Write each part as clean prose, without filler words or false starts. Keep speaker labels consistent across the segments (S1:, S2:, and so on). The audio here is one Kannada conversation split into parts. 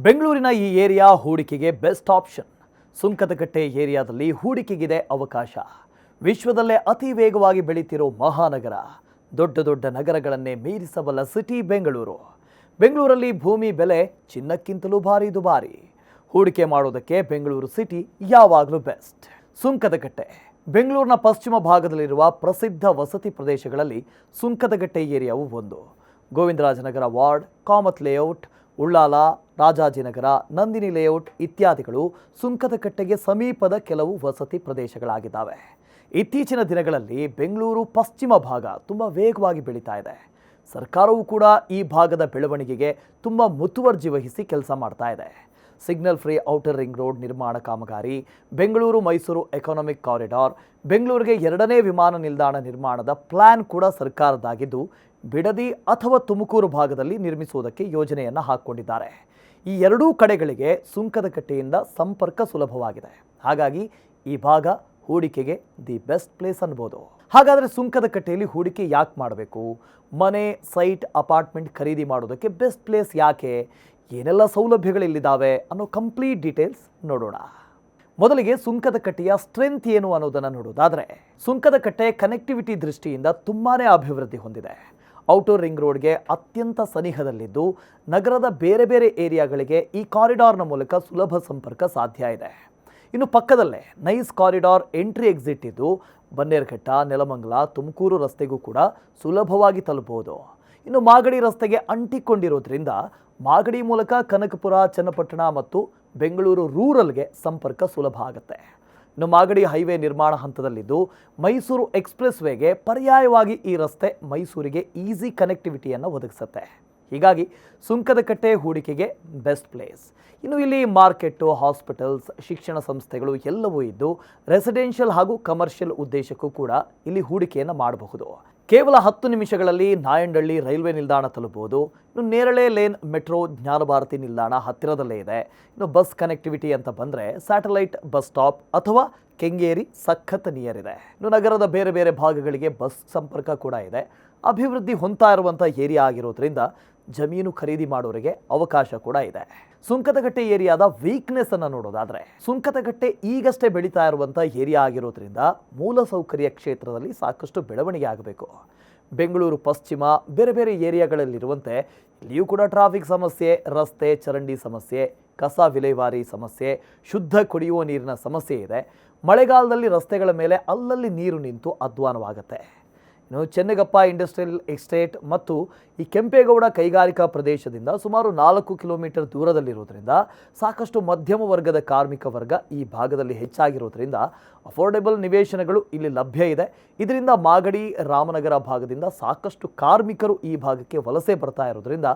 S1: ಬೆಂಗಳೂರಿನ ಈ ಏರಿಯಾ ಹೂಡಿಕೆಗೆ ಬೆಸ್ಟ್ ಆಪ್ಷನ್. ಸುಂಕದಕಟ್ಟೆ ಏರಿಯಾದಲ್ಲಿ ಹೂಡಿಕೆಗಿದೆ ಅವಕಾಶ. ವಿಶ್ವದಲ್ಲೇ ಅತಿ ವೇಗವಾಗಿ ಬೆಳೀತಿರೋ ಮಹಾನಗರ, ದೊಡ್ಡ ದೊಡ್ಡ ನಗರಗಳನ್ನೇ ಮೀರಿಸಬಲ್ಲ ಸಿಟಿ ಬೆಂಗಳೂರು. ಬೆಂಗಳೂರಲ್ಲಿ ಭೂಮಿ ಬೆಲೆ ಚಿನ್ನಕ್ಕಿಂತಲೂ ಭಾರಿ ದುಬಾರಿ. ಹೂಡಿಕೆ ಮಾಡೋದಕ್ಕೆ ಬೆಂಗಳೂರು ಸಿಟಿ ಯಾವಾಗಲೂ ಬೆಸ್ಟ್. ಸುಂಕದಕಟ್ಟೆ ಬೆಂಗಳೂರಿನ ಪಶ್ಚಿಮ ಭಾಗದಲ್ಲಿರುವ ಪ್ರಸಿದ್ಧ ವಸತಿ ಪ್ರದೇಶಗಳಲ್ಲಿ ಸುಂಕದಕಟ್ಟೆ ಏರಿಯಾವು ಒಂದು. Govindarajanagar ward, Kamath layout, Ullal, Rajajinagar, Nandini layout ಇತ್ಯಾದಿಗಳು ಸುಂಕದಕಟ್ಟೆಗೆ ಸಮೀಪದ ಕೆಲವು ವಸತಿ ಪ್ರದೇಶಗಳಾಗಿದ್ದಾವೆ. ಇತ್ತೀಚಿನ ದಿನಗಳಲ್ಲಿ ಬೆಂಗಳೂರು ಪಶ್ಚಿಮ ಭಾಗ ತುಂಬ ವೇಗವಾಗಿ ಬೆಳೀತಾ ಇದೆ. ಸರ್ಕಾರವೂ ಕೂಡ ಈ ಭಾಗದ ಬೆಳವಣಿಗೆಗೆ ತುಂಬ ಮುತುವರ್ಜಿ ವಹಿಸಿ ಕೆಲಸ ಮಾಡ್ತಾ ಇದೆ. Signal free outer ring road ನಿರ್ಮಾಣ ಕಾಮಗಾರಿ, ಬೆಂಗಳೂರು ಮೈಸೂರು ಎಕಾನಮಿಕ್ ಕಾರಿಡಾರ್, ಬೆಂಗಳೂರಿಗೆ 2ನೇ ವಿಮಾನ ನಿಲ್ದಾಣ ನಿರ್ಮಾಣದ ಪ್ಲಾನ್ ಕೂಡ ಸರ್ಕಾರದಾಗಿದ್ದು, ಬಿಡದಿ ಅಥವಾ ತುಮಕೂರು ಭಾಗದಲ್ಲಿ ನಿರ್ಮಿಸುವುದಕ್ಕೆ ಯೋಜನೆಯನ್ನು ಹಾಕಿಕೊಂಡಿದ್ದಾರೆ. ಈ ಎರಡೂ ಕಡೆಗಳಿಗೆ ಸುಂಕದಕಟ್ಟೆಯಿಂದ ಸಂಪರ್ಕ ಸುಲಭವಾಗಿದೆ. ಹಾಗಾಗಿ ಈ ಭಾಗ ಹೂಡಿಕೆಗೆ ದಿ ಬೆಸ್ಟ್ ಪ್ಲೇಸ್ ಅನ್ಬೋದು. ಹಾಗಾದರೆ ಸುಂಕದಕಟ್ಟೆಯಲ್ಲಿ ಹೂಡಿಕೆ ಯಾಕೆ ಮಾಡಬೇಕು? ಮನೆ, ಸೈಟ್, ಅಪಾರ್ಟ್ಮೆಂಟ್ ಖರೀದಿ ಮಾಡೋದಕ್ಕೆ ಬೆಸ್ಟ್ ಪ್ಲೇಸ್ ಯಾಕೆ? ಏನೆಲ್ಲ ಸೌಲಭ್ಯಗಳಿಲ್ಲಿದ್ದಾವೆ ಅನ್ನೋ ಕಂಪ್ಲೀಟ್ ಡೀಟೇಲ್ಸ್ ನೋಡೋಣ. ಮೊದಲಿಗೆ ಸುಂಕದಕಟ್ಟೆಯ ಸ್ಟ್ರೆಂತ್ ಏನು ಅನ್ನೋದನ್ನು ನೋಡೋದಾದರೆ, ಸುಂಕದಕಟ್ಟೆ ಕನೆಕ್ಟಿವಿಟಿ ದೃಷ್ಟಿಯಿಂದ ತುಂಬಾ ಅಭಿವೃದ್ಧಿ ಹೊಂದಿದೆ. ಔಟರ್ ರಿಂಗ್ ರೋಡ್ಗೆ ಅತ್ಯಂತ ಸನಿಹದಲ್ಲಿದ್ದು, ನಗರದ ಬೇರೆ ಬೇರೆ ಏರಿಯಾಗಳಿಗೆ ಈ ಕಾರಿಡಾರ್ನ ಮೂಲಕ ಸುಲಭ ಸಂಪರ್ಕ ಸಾಧ್ಯ ಇದೆ. ಇನ್ನು ಪಕ್ಕದಲ್ಲೇ ನೈಸ್ ಕಾರಿಡಾರ್ ಎಂಟ್ರಿ ಎಕ್ಸಿಟ್ ಇದ್ದು, ಬನ್ನೇರುಘಟ್ಟ, ನೆಲಮಂಗಲ, ತುಮಕೂರು ರಸ್ತೆಗೂ ಕೂಡ ಸುಲಭವಾಗಿ ತಲುಪಬಹುದು. ಇನ್ನು ಮಾಗಡಿ ರಸ್ತೆಗೆ ಅಂಟಿಕೊಂಡಿರೋದ್ರಿಂದ ಮಾಗಡಿ ಮೂಲಕ ಕನಕಪುರ, ಚನ್ನಪಟ್ಟಣ ಮತ್ತು ಬೆಂಗಳೂರು ರೂರಲ್ಗೆ ಸಂಪರ್ಕ ಸುಲಭ ಆಗುತ್ತೆ. ಇನ್ನು ಮಾಗಡಿ ಹೈವೇ ನಿರ್ಮಾಣ ಹಂತದಲ್ಲಿದ್ದು, ಮೈಸೂರು ಎಕ್ಸ್ಪ್ರೆಸ್ ವೇಗೆ ಪರ್ಯಾಯವಾಗಿ ಈ ರಸ್ತೆ ಮೈಸೂರಿಗೆ ಈಸಿ ಕನೆಕ್ಟಿವಿಟಿಯನ್ನು ಒದಗಿಸುತ್ತೆ. ಹೀಗಾಗಿ ಸುಂಕದಕಟ್ಟೆ ಹೂಡಿಕೆಗೆ ಬೆಸ್ಟ್ ಪ್ಲೇಸ್. ಇನ್ನು ಇಲ್ಲಿ ಮಾರ್ಕೆಟು, ಹಾಸ್ಪಿಟಲ್ಸ್, ಶಿಕ್ಷಣ ಸಂಸ್ಥೆಗಳು ಎಲ್ಲವೂ ಇದ್ದು, ರೆಸಿಡೆನ್ಷಿಯಲ್ ಹಾಗೂ ಕಮರ್ಷಿಯಲ್ ಉದ್ದೇಶಕ್ಕೂ ಕೂಡ ಇಲ್ಲಿ ಹೂಡಿಕೆಯನ್ನು ಮಾಡಬಹುದು. ಕೇವಲ 10 ನಿಮಿಷಗಳಲ್ಲಿ ನಾಯಂಡಹಳ್ಳಿ ರೈಲ್ವೆ ನಿಲ್ದಾಣ ತಲುಪಬಹುದು. ಇನ್ನು ನೇರಳೆ ಲೇನ್ ಮೆಟ್ರೋ ಜ್ಞಾನಭಾರತಿ ನಿಲ್ದಾಣ ಹತ್ತಿರದಲ್ಲೇ ಇದೆ. ಇನ್ನು ಬಸ್ ಕನೆಕ್ಟಿವಿಟಿ ಅಂತ ಬಂದರೆ ಸ್ಯಾಟಲೈಟ್ ಬಸ್ ಸ್ಟಾಪ್ ಅಥವಾ ಕೆಂಗೇರಿ ಸಖತ್ ನಿಯರ್ ಇದೆ. ಇನ್ನು ನಗರದ ಬೇರೆ ಬೇರೆ ಭಾಗಗಳಿಗೆ ಬಸ್ ಸಂಪರ್ಕ ಕೂಡ ಇದೆ. ಅಭಿವೃದ್ಧಿ ಹೊಂದ್ತಾ ಇರುವಂಥ ಏರಿಯಾ ಆಗಿರೋದ್ರಿಂದ ಜಮೀನು ಖರೀದಿ ಮಾಡೋರಿಗೆ ಅವಕಾಶ ಕೂಡ ಇದೆ. ಸುಂಕದಕಟ್ಟೆ ಏರಿಯಾದ ವೀಕ್ನೆಸ್ ಅನ್ನು ನೋಡೋದಾದರೆ, ಸುಂಕದಕಟ್ಟೆ ಈಗಷ್ಟೇ ಬೆಳೀತಾ ಇರುವಂಥ ಏರಿಯಾ ಆಗಿರೋದ್ರಿಂದ ಮೂಲಸೌಕರ್ಯ ಕ್ಷೇತ್ರದಲ್ಲಿ ಸಾಕಷ್ಟು ಬೆಳವಣಿಗೆ ಆಗಬೇಕು. ಬೆಂಗಳೂರು ಪಶ್ಚಿಮ ಬೇರೆ ಬೇರೆ ಏರಿಯಾಗಳಲ್ಲಿರುವಂತೆ ಇಲ್ಲಿಯೂ ಕೂಡ ಟ್ರಾಫಿಕ್ ಸಮಸ್ಯೆ, ರಸ್ತೆ ಚರಂಡಿ ಸಮಸ್ಯೆ, ಕಸ ವಿಲೇವಾರಿ ಸಮಸ್ಯೆ, ಶುದ್ಧ ಕುಡಿಯುವ ನೀರಿನ ಸಮಸ್ಯೆ ಇದೆ. ಮಳೆಗಾಲದಲ್ಲಿ ರಸ್ತೆಗಳ ಮೇಲೆ ಅಲ್ಲಲ್ಲಿ ನೀರು ನಿಂತು ಅಧ್ವಾನವಾಗುತ್ತೆ. ಇನ್ನು ಚೆನ್ನಗಪ್ಪ ಇಂಡಸ್ಟ್ರಿಯಲ್ ಎಸ್ಟೇಟ್ ಮತ್ತು ಈ ಕೆಂಪೇಗೌಡ ಕೈಗಾರಿಕಾ ಪ್ರದೇಶದಿಂದ ಸುಮಾರು 4 ಕಿಲೋಮೀಟರ್ ದೂರದಲ್ಲಿರೋದ್ರಿಂದ ಸಾಕಷ್ಟು ಮಧ್ಯಮ ವರ್ಗದ ಕಾರ್ಮಿಕ ವರ್ಗ ಈ ಭಾಗದಲ್ಲಿ ಹೆಚ್ಚಾಗಿರೋದ್ರಿಂದ ಅಫೋರ್ಡೆಬಲ್ ನಿವೇಶನಗಳು ಇಲ್ಲಿ ಲಭ್ಯ ಇದೆ. ಇದರಿಂದ ಮಾಗಡಿ, ರಾಮನಗರ ಭಾಗದಿಂದ ಸಾಕಷ್ಟು ಕಾರ್ಮಿಕರು ಈ ಭಾಗಕ್ಕೆ ವಲಸೆ ಬರ್ತಾ ಇರೋದ್ರಿಂದ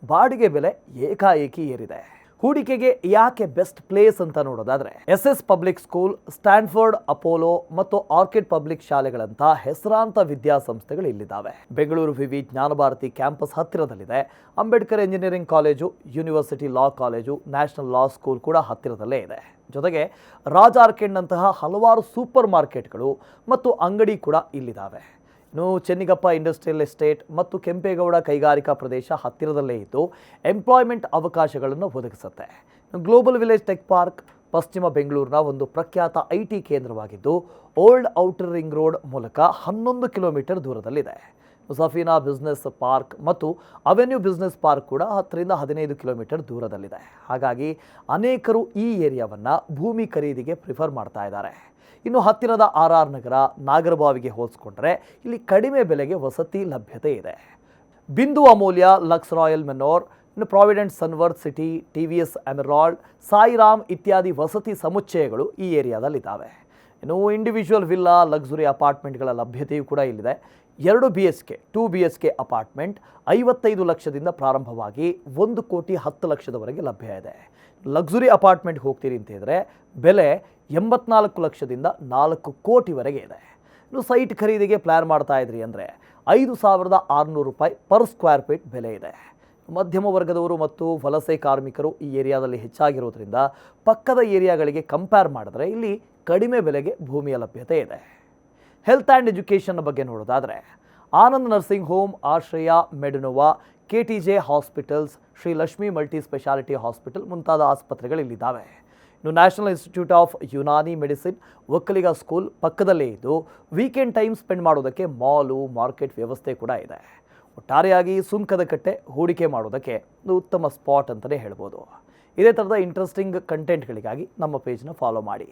S1: ಬಾಡಿಗೆ ಬೆಲೆ ಏಕಾಏಕಿ ಏರಿದೆ. ಹೂಡಿಕೆಗೆ ಯಾಕೆ ಬೆಸ್ಟ್ ಪ್ಲೇಸ್ ಅಂತ ನೋಡೋದಾದರೆ, SS public school, Stanford, Apollo ಮತ್ತು ಆರ್ಕಿಡ್ ಪಬ್ಲಿಕ್ ಶಾಲೆಗಳಂಥ ಹೆಸರಾಂತ ವಿದ್ಯಾಸಂಸ್ಥೆಗಳು ಇಲ್ಲಿದ್ದಾವೆ. ಬೆಂಗಳೂರು ವಿವಿ ಜ್ಞಾನಭಾರತಿ ಕ್ಯಾಂಪಸ್ ಹತ್ತಿರದಲ್ಲಿದೆ. Ambedkar engineering college, university law college, national law school ಕೂಡ ಹತ್ತಿರದಲ್ಲೇ ಇದೆ. ಜೊತೆಗೆ ರಾಜ್ ಆರ್ಕಿಡ್ನಂತಹ ಹಲವಾರು ಸೂಪರ್ ಮಾರ್ಕೆಟ್ಗಳು ಮತ್ತು ಅಂಗಡಿ ಕೂಡ ಇಲ್ಲಿದ್ದಾವೆ. ಇನ್ನು ಚೆನ್ನಗಪ್ಪ ಇಂಡಸ್ಟ್ರಿಯಲ್ ಎಸ್ಟೇಟ್ ಮತ್ತು ಕೆಂಪೇಗೌಡ ಕೈಗಾರಿಕಾ ಪ್ರದೇಶ ಹತ್ತಿರದಲ್ಲೇ ಇದ್ದು ಎಂಪ್ಲಾಯ್ಮೆಂಟ್ ಅವಕಾಶಗಳನ್ನು ಒದಗಿಸುತ್ತೆ. ಗ್ಲೋಬಲ್ ವಿಲೇಜ್ ಟೆಕ್ ಪಾರ್ಕ್ ಪಶ್ಚಿಮ ಬೆಂಗಳೂರಿನ ಒಂದು ಪ್ರಖ್ಯಾತ IT ಕೇಂದ್ರವಾಗಿದ್ದು, ಓಲ್ಡ್ ಔಟರ್ ರಿಂಗ್ ರೋಡ್ ಮೂಲಕ 11 ಕಿಲೋಮೀಟರ್ ದೂರದಲ್ಲಿದೆ. ಸಫೀನಾ ಬಿಸ್ನೆಸ್ ಪಾರ್ಕ್ ಮತ್ತು ಅವೆನ್ಯೂ ಬಿಸ್ನೆಸ್ ಪಾರ್ಕ್ ಕೂಡ 10ರಿಂದ 15 ಕಿಲೋಮೀಟರ್ ದೂರದಲ್ಲಿದೆ. ಹಾಗಾಗಿ ಅನೇಕರು ಈ ಏರಿಯಾವನ್ನು ಭೂಮಿ ಖರೀದಿಗೆ ಪ್ರಿಫರ್ ಮಾಡ್ತಾ ಇದ್ದಾರೆ. ಇನ್ನು ಹತ್ತಿರದ RR ನಗರ, ನಾಗರಬಾವಿಗೆ ಹೋಲಿಸ್ಕೊಂಡ್ರೆ ಇಲ್ಲಿ ಕಡಿಮೆ ಬೆಲೆಗೆ ವಸತಿ ಲಭ್ಯತೆ ಇದೆ. ಬಿಂದು ಅಮೂಲ್ಯ, ಲಕ್ಸ್ ರಾಯಲ್ ಮೆನೋರ್, ಇನ್ನು Provident Sunworth City, TVS emerald, Sairam ಇತ್ಯಾದಿ ವಸತಿ ಸಮುಚ್ಚಯಗಳು ಈ ಏರಿಯಾದಲ್ಲಿದ್ದಾವೆ. ಇನ್ನು ಇಂಡಿವಿಜುವಲ್ ವಿಲ್ಲಾ, ಲಕ್ಸುರಿ ಅಪಾರ್ಟ್ಮೆಂಟ್ಗಳ ಲಭ್ಯತೆಯೂ ಕೂಡ ಇಲ್ಲಿದೆ. 2 BHK, 2 BHK ಅಪಾರ್ಟ್ಮೆಂಟ್ 55 ಲಕ್ಷದಿಂದ ಪ್ರಾರಂಭವಾಗಿ 1,10 ಲಕ್ಷದವರೆಗೆ ಲಭ್ಯ ಇದೆ. ಲಕ್ಸುರಿ ಅಪಾರ್ಟ್ಮೆಂಟ್ ಹೋಗ್ತೀರಿ ಅಂತ ಹೇಳಿದ್ರೆ ಬೆಲೆ 84 ಲಕ್ಷದಿಂದ 4 ಕೋಟಿವರೆಗೆ ಇದೆ. ಇನ್ನು ಸೈಟ್ ಖರೀದಿಗೆ ಪ್ಲ್ಯಾನ್ ಮಾಡ್ತಾ ಇದ್ರಿ ಅಂದರೆ 5,600 ರೂಪಾಯಿ ಪರ್ ಸ್ಕ್ವೇರ್ ಫೀಟ್ ಬೆಲೆ ಇದೆ. ಮಧ್ಯಮ ವರ್ಗದವರು ಮತ್ತು ವಲಸೆ ಕಾರ್ಮಿಕರು ಈ ಏರಿಯಾದಲ್ಲಿ ಹೆಚ್ಚಾಗಿರೋದ್ರಿಂದ ಪಕ್ಕದ ಏರಿಯಾಗಳಿಗೆ ಕಂಪೇರ್ ಮಾಡಿದ್ರೆ ಇಲ್ಲಿ ಕಡಿಮೆ ಬೆಲೆಗೆ ಭೂಮಿಯ ಲಭ್ಯತೆ ಇದೆ. ಹೆಲ್ತ್ ಆ್ಯಂಡ್ ಎಜುಕೇಷನ್ ಬಗ್ಗೆ ನೋಡೋದಾದರೆ, ಆನಂದ್ ನರ್ಸಿಂಗ್ ಹೋಮ್, ಆಶ್ರಯ, Medinova, KTJ hospitals, Shri Lakshmi multi speciality hospital ಮುಂತಾದ ಆಸ್ಪತ್ರೆಗಳಿಲ್ಲಿದ್ದಾವೆ. ಇನ್ನು national institute of Unani medicine, Vokkaliga school ಪಕ್ಕದಲ್ಲೇ ಇದ್ದು ವೀಕೆಂಡ್ ಟೈಮ್ ಸ್ಪೆಂಡ್ ಮಾಡೋದಕ್ಕೆ ಮಾಲು, ಮಾರ್ಕೆಟ್ ವ್ಯವಸ್ಥೆ ಕೂಡ ಇದೆ. ಒಟ್ಟಾರೆಯಾಗಿ ಸುಂಕದಕಟ್ಟೆ ಹೂಡಿಕೆ ಮಾಡೋದಕ್ಕೆ ಒಂದು ಉತ್ತಮ ಸ್ಪಾಟ್ ಅಂತಲೇ ಹೇಳ್ಬೋದು. ಇದೇ ಥರದ ಇಂಟ್ರೆಸ್ಟಿಂಗ್ ಕಂಟೆಂಟ್ಗಳಿಗಾಗಿ ನಮ್ಮ ಪೇಜ್ನ ಫಾಲೋ ಮಾಡಿ.